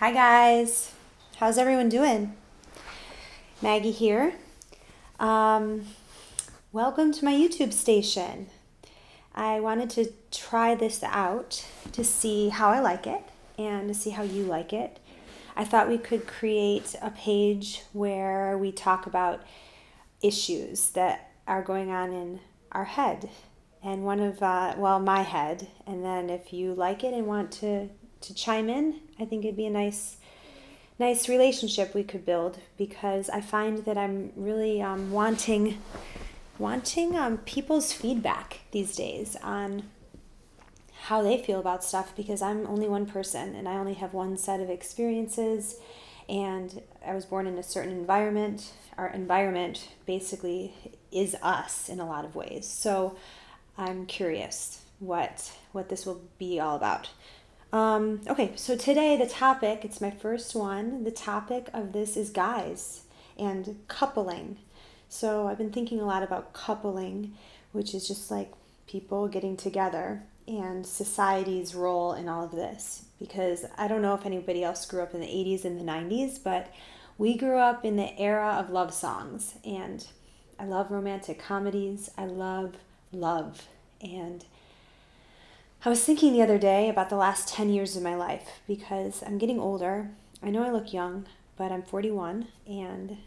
Hi guys, how's everyone doing? Maggie here. Um, Welcome to my YouTube station. I wanted to try this out to see how I like it and to see how you like it. I thought we could create a page where we talk about issues that are going on in our head and my head. And then if you like it and want to chime in, I think it'd be a nice relationship we could build, because I find that I'm really wanting people's feedback these days on how they feel about stuff, because I'm only one person and I only have one set of experiences, and I was born in a certain environment. Our environment basically is us in a lot of ways. So I'm curious what this will be all about. Okay, so today the topic, it's my first one, the topic of this is guys and coupling. So I've been thinking a lot about coupling, which is just like people getting together, and society's role in all of this. Because I don't know if anybody else grew up in the 80s and the 90s, but we grew up in the era of love songs. And I love romantic comedies. I love love. And I was thinking the other day about the last 10 years of my life, because I'm getting older. I know I look young, but I'm 41, and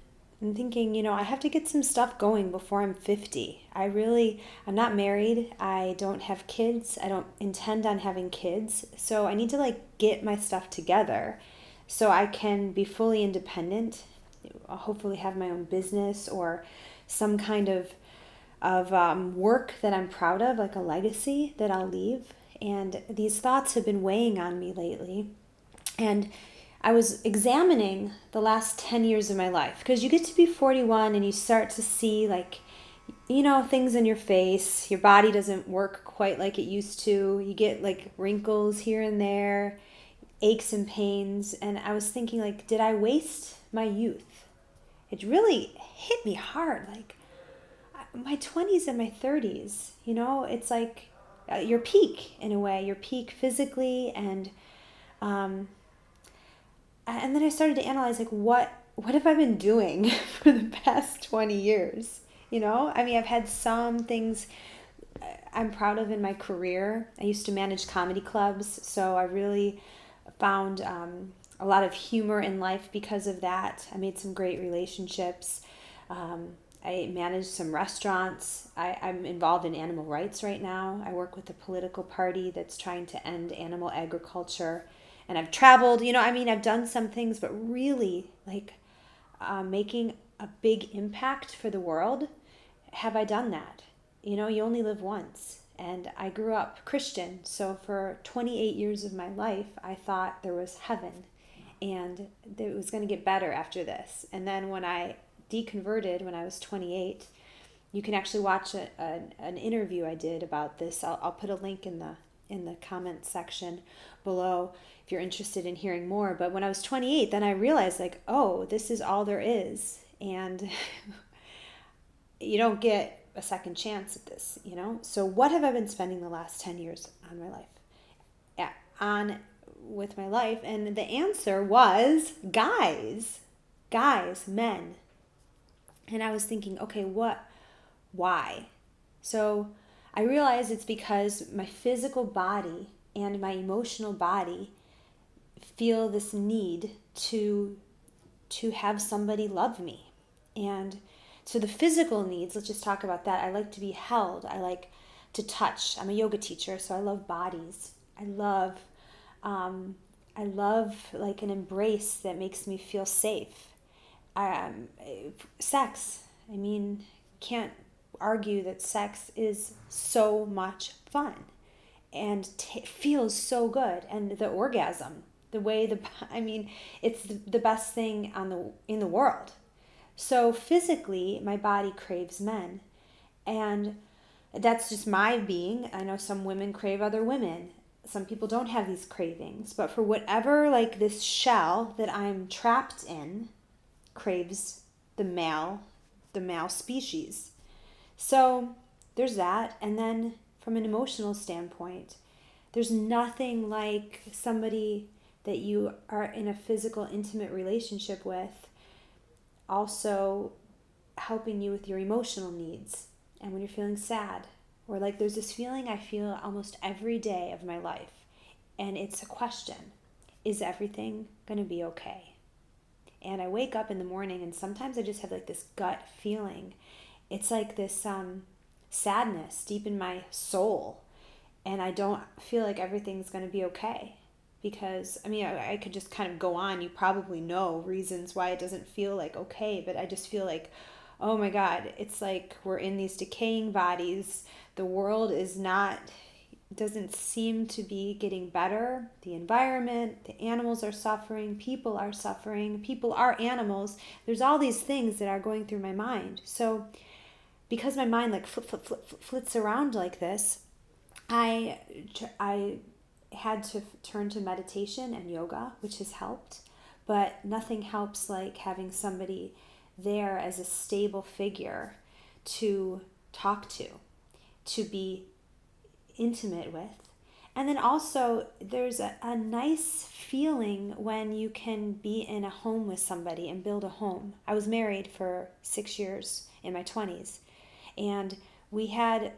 I'm thinking, I have to get some stuff going before I'm 50. I'm not married. I don't have kids. I don't intend on having kids. So I need to get my stuff together so I can be fully independent. I'll hopefully have my own business or some kind of work that I'm proud of, like a legacy that I'll leave. And these thoughts have been weighing on me lately. And I was examining the last 10 years of my life, because you get to be 41 and you start to see things in your face. Your body doesn't work quite like it used to. You get wrinkles here and there, aches and pains. And I was thinking, did I waste my youth? It really hit me hard. My 20s and my 30s, it's like your peak in a way, your peak physically, and then I started to analyze what have I been doing for the past 20 years? I've had some things I'm proud of in my career. I used to manage comedy clubs, so I really found a lot of humor in life because of that. I made some great relationships. I manage some restaurants. I'm involved in animal rights right now. I work with a political party that's trying to end animal agriculture. And I've traveled, I've done some things, but really making a big impact for the world. Have I done that? You only live once. And I grew up Christian. So for 28 years of my life, I thought there was heaven and it was going to get better after this. And then when I deconverted when I was 28, you can actually watch an interview I did about this. I'll put a link in the comments section below if you're interested in hearing more. But when I was 28, then I realized oh, this is all there is. And you don't get a second chance at this, So what have I been spending the last 10 years on my life? With my life? And the answer was guys, men. And I was thinking, okay, why? So I realized it's because my physical body and my emotional body feel this need to have somebody love me. And so the physical needs, let's just talk about that. I like to be held. I like to touch. I'm a yoga teacher, so I love bodies. I love an embrace that makes me feel safe. Sex. Can't argue that sex is so much fun and feels so good. And the orgasm, the way it's the best thing in the world. So physically, my body craves men, and that's just my being. I know some women crave other women. Some people don't have these cravings, but for whatever this shell that I'm trapped in craves the male species. So there's that. And then from an emotional standpoint, there's nothing like somebody that you are in a physical, intimate relationship with also helping you with your emotional needs. And when you're feeling sad, or like there's this feeling I feel almost every day of my life, and it's a question: is everything going to be okay? And I wake up in the morning and sometimes I just have like this gut feeling. It's like this sadness deep in my soul, and I don't feel like everything's going to be okay. Because, I mean, I could just kind of go on. You probably know reasons why it doesn't feel like okay, but I just feel like, oh my God, it's like we're in these decaying bodies. The world doesn't seem to be getting better. The environment, the animals are suffering, people are suffering, people are animals. There's all these things that are going through my mind. So because my mind like flits around like this, I had to turn to meditation and yoga, which has helped, but nothing helps like having somebody there as a stable figure to talk to be intimate with. And then also there's a nice feeling when you can be in a home with somebody and build a home. I was married for 6 years in my 20s, and I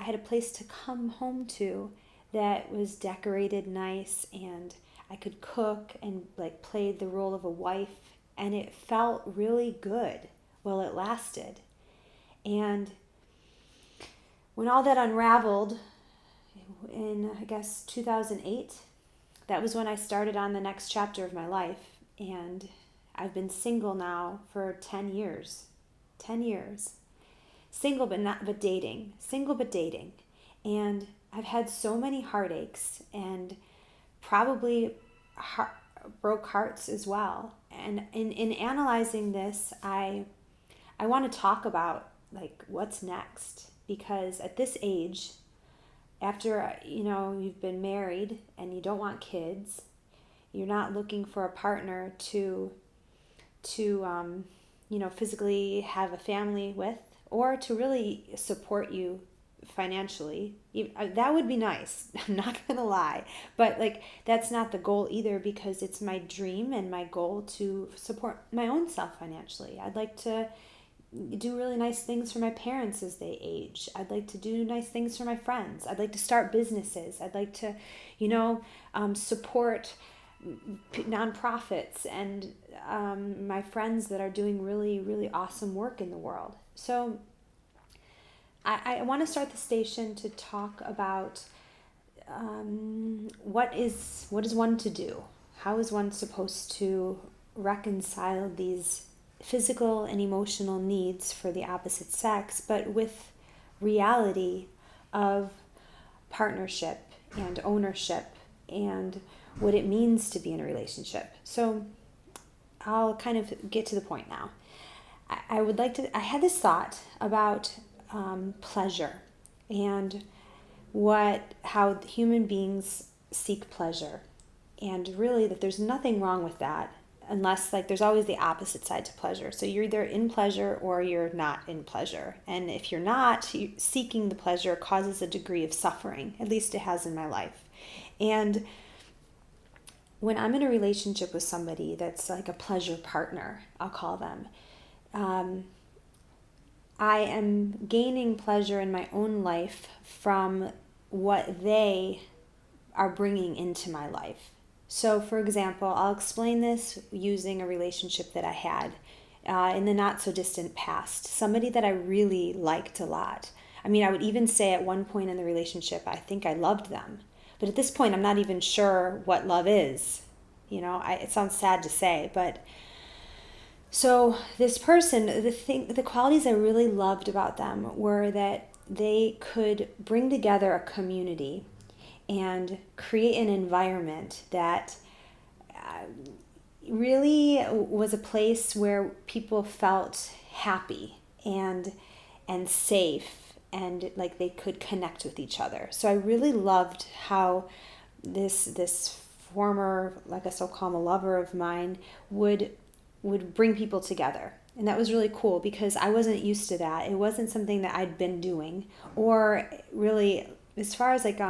had a place to come home to that was decorated nice, and I could cook and like played the role of a wife, and it felt really good while it lasted. And when all that unraveled in, I guess, 2008, that was when I started on the next chapter of my life. And I've been single now for 10 years. 10 years. Single but dating. Single but dating. And I've had so many heartaches and probably broke hearts as well. And in analyzing this, I want to talk about like what's next, because at this age, after you've been married and you don't want kids, you're not looking for a partner to physically have a family with, or to really support you financially. That would be nice. I'm not gonna lie, but like that's not the goal either, because it's my dream and my goal to support my own self financially. I'd like to do really nice things for my parents as they age. I'd like to do nice things for my friends. I'd like to start businesses. I'd like to, support nonprofits and my friends that are doing really, really awesome work in the world. So I want to start the station to talk about what is one to do? How is one supposed to reconcile these physical and emotional needs for the opposite sex, but with reality of partnership and ownership and what it means to be in a relationship. So I'll kind of get to the point now. I had this thought about pleasure and how human beings seek pleasure, and really that there's nothing wrong with that, unless like there's always the opposite side to pleasure. So you're either in pleasure or you're not in pleasure. And if you're not, seeking the pleasure causes a degree of suffering. At least it has in my life. And when I'm in a relationship with somebody that's like a pleasure partner, I'll call them, I am gaining pleasure in my own life from what they are bringing into my life. So, for example, I'll explain this using a relationship that I had in the not-so-distant past. Somebody that I really liked a lot. I mean, I would even say at one point in the relationship, I think I loved them. But at this point, I'm not even sure what love is. It sounds sad to say, but... So this person, the qualities I really loved about them were that they could bring together a community and create an environment that really was a place where people felt happy and safe, and like they could connect with each other. So I really loved how this former, like I still call him a lover of mine, would bring people together. And that was really cool because I wasn't used to that. It wasn't something that I'd been doing, or really, as far as like,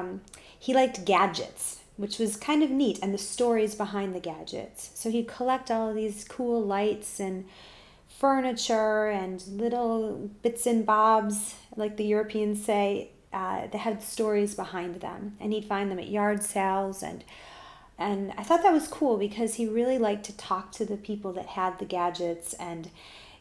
he liked gadgets. which was kind of neat, and the stories behind the gadgets. So he'd collect all of these cool lights and furniture and little bits and bobs, like the Europeans say, that had stories behind them. And he'd find them at yard sales. And I thought that was cool because he really liked to talk to the people that had the gadgets, and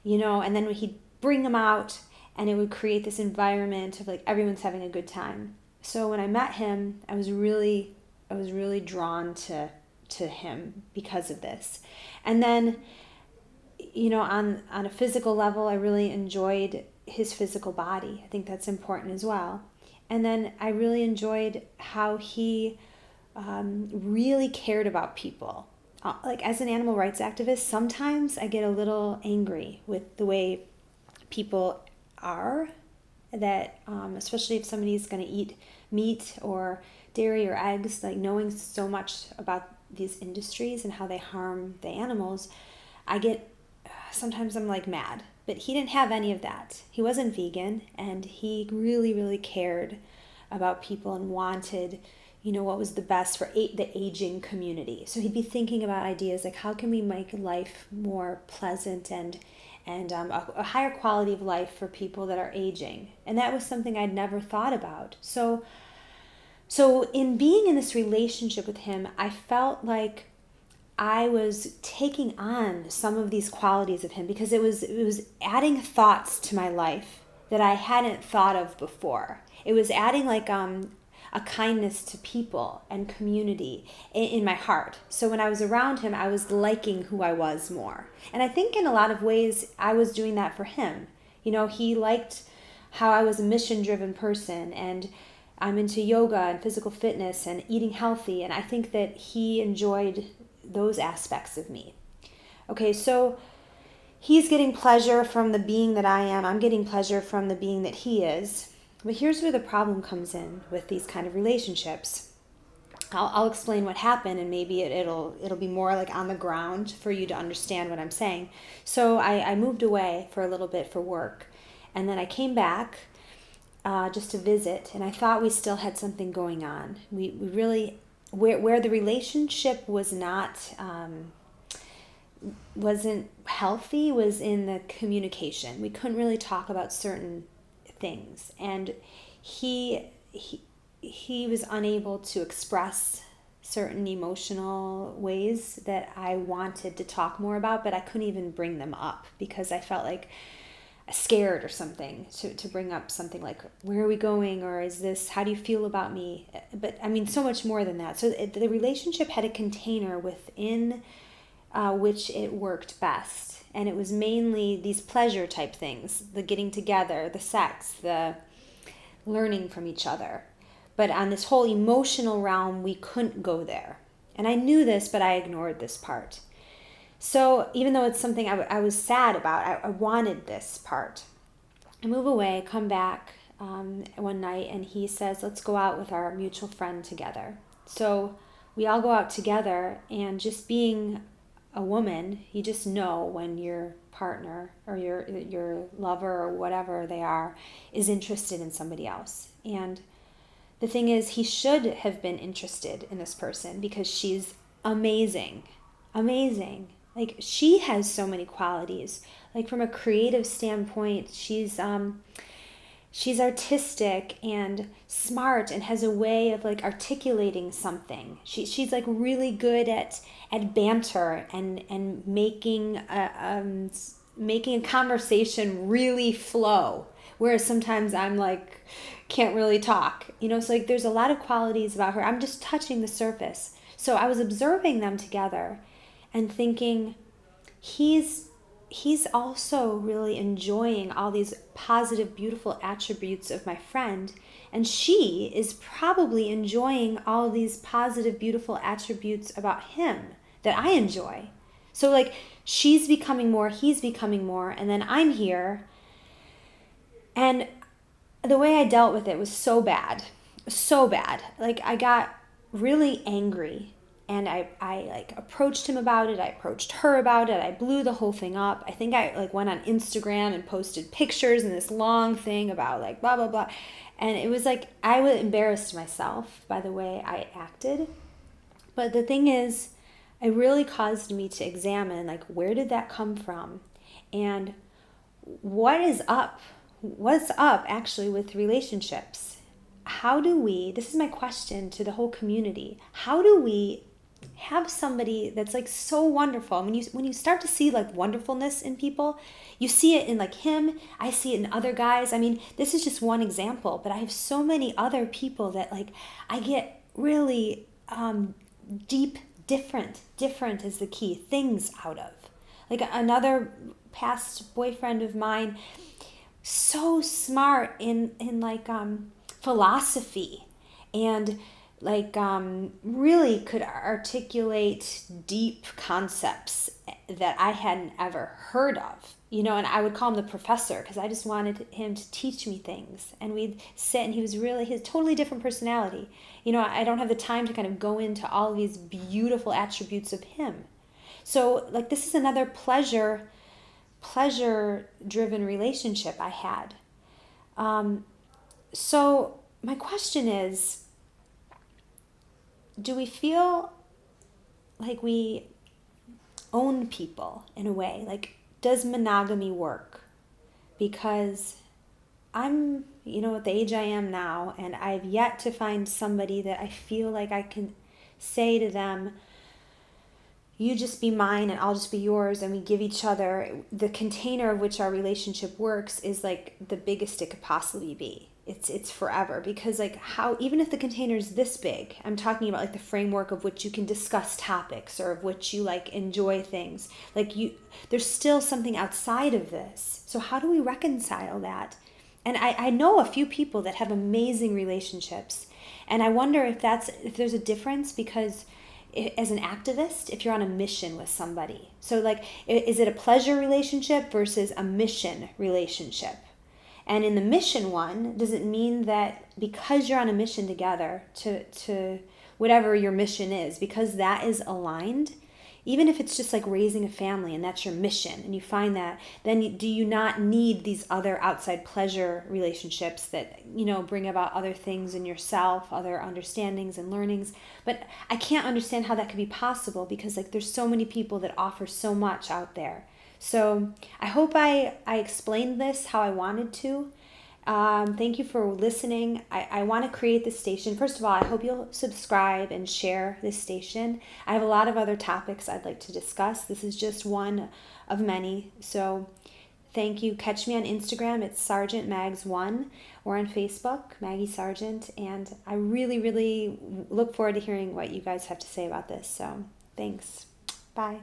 and then he'd bring them out, and it would create this environment of like everyone's having a good time. So when I met him, I was really drawn to him because of this. And then on a physical level, I really enjoyed his physical body. I think that's important as well. And then I really enjoyed how he really cared about people. Like as an animal rights activist, sometimes I get a little angry with the way people are, that especially if somebody's going to eat meat or dairy or eggs, like knowing so much about these industries and how they harm the animals, sometimes I'm like mad. But he didn't have any of that. He wasn't vegan, and he really, really cared about people and wanted what was the best for the aging community. So he'd be thinking about ideas like, how can we make life more pleasant and a higher quality of life for people that are aging? And that was something I'd never thought about. So in being in this relationship with him, I felt like I was taking on some of these qualities of him, because it was adding thoughts to my life that I hadn't thought of before. It was adding like a kindness to people and community in my heart. So when I was around him, I was liking who I was more. And I think in a lot of ways, I was doing that for him. He liked how I was a mission-driven person, and I'm into yoga and physical fitness and eating healthy. And I think that he enjoyed those aspects of me. Okay, so he's getting pleasure from the being that I am. I'm getting pleasure from the being that he is. But here's where the problem comes in with these kind of relationships. I'll explain what happened, and maybe it'll be more like on the ground for you to understand what I'm saying. So I moved away for a little bit for work, and then I came back just to visit, and I thought we still had something going on. We really, where the relationship was not wasn't healthy was in the communication. We couldn't really talk about certain things, and he was unable to express certain emotional ways that I wanted to talk more about, but I couldn't even bring them up because I felt like scared or something to bring up something like, where are we going, or is this, how do you feel about me? But I mean, so much more than that. So the relationship had a container within which it worked best. And it was mainly these pleasure type things, the getting together, the sex, the learning from each other. But on this whole emotional realm, we couldn't go there. And I knew this, but I ignored this part. So even though it's something I was sad about, I wanted this part. I move away, come back one night, and he says, let's go out with our mutual friend together. So we all go out together, and just being a woman, you just know when your partner or your lover or whatever they are is interested in somebody else. And the thing is, he should have been interested in this person because she's amazing. Like, she has so many qualities. Like, from a creative standpoint, she's artistic and smart and has a way of like articulating something. She's like really good at banter and making a conversation really flow. Whereas sometimes I'm like, can't really talk, so like there's a lot of qualities about her. I'm just touching the surface. So I was observing them together and thinking, he's also really enjoying all these positive, beautiful attributes of my friend. And she is probably enjoying all these positive, beautiful attributes about him that I enjoy. So like, she's becoming more, he's becoming more, and then I'm here. And the way I dealt with it was so bad. Like, I got really angry. And I like approached him about it. I approached her about it. I blew the whole thing up. I think I like went on Instagram and posted pictures and this long thing about like blah, blah, blah. And it was like, I was embarrassed myself by the way I acted. But the thing is, it really caused me to examine, like, where did that come from? And what is up? What's up actually with relationships? How do we, this is my question to the whole community, how do we have somebody that's like so wonderful? When you start to see like wonderfulness in people, you see it in like him, I see it in other guys. I mean, this is just one example, but I have so many other people that like I get really deep, different is the key, things out of. Like another past boyfriend of mine, so smart in like philosophy, and like really could articulate deep concepts that I hadn't ever heard of, you know. And I would call him the professor because I just wanted him to teach me things. And we'd sit, and he was really, his totally different personality, you know. I don't have the time to kind of go into all of these beautiful attributes of him. So like this is another pleasure driven relationship I had. So my question is, do we feel like we own people in a way? Like, does monogamy work? Because I'm, you know, at the age I am now, and I've yet to find somebody that I feel like I can say to them, you just be mine and I'll just be yours, and we give each other, the container of which our relationship works is like the biggest it could possibly be. It's forever, because like how, even if the container is this big, I'm talking about like the framework of which you can discuss topics or of which you like enjoy things, like there's still something outside of this. So how do we reconcile that? And I know a few people that have amazing relationships, and I wonder if there's a difference, because as an activist, if you're on a mission with somebody, so like, is it a pleasure relationship versus a mission relationship? And in the mission one, does it mean that because you're on a mission together to whatever your mission is, because that is aligned, even if it's just like raising a family and that's your mission, and you find that, then do you not need these other outside pleasure relationships that, you know, bring about other things in yourself, other understandings and learnings? But I can't understand how that could be possible, because like there's so many people that offer so much out there. So I hope I explained this how I wanted to. Thank you for listening. I want to create this station. First of all, I hope you'll subscribe and share this station. I have a lot of other topics I'd like to discuss. This is just one of many. So thank you. Catch me on Instagram. It's Sargent Mags1, or on Facebook, Maggie Sargent. And I really, really look forward to hearing what you guys have to say about this. So thanks. Bye.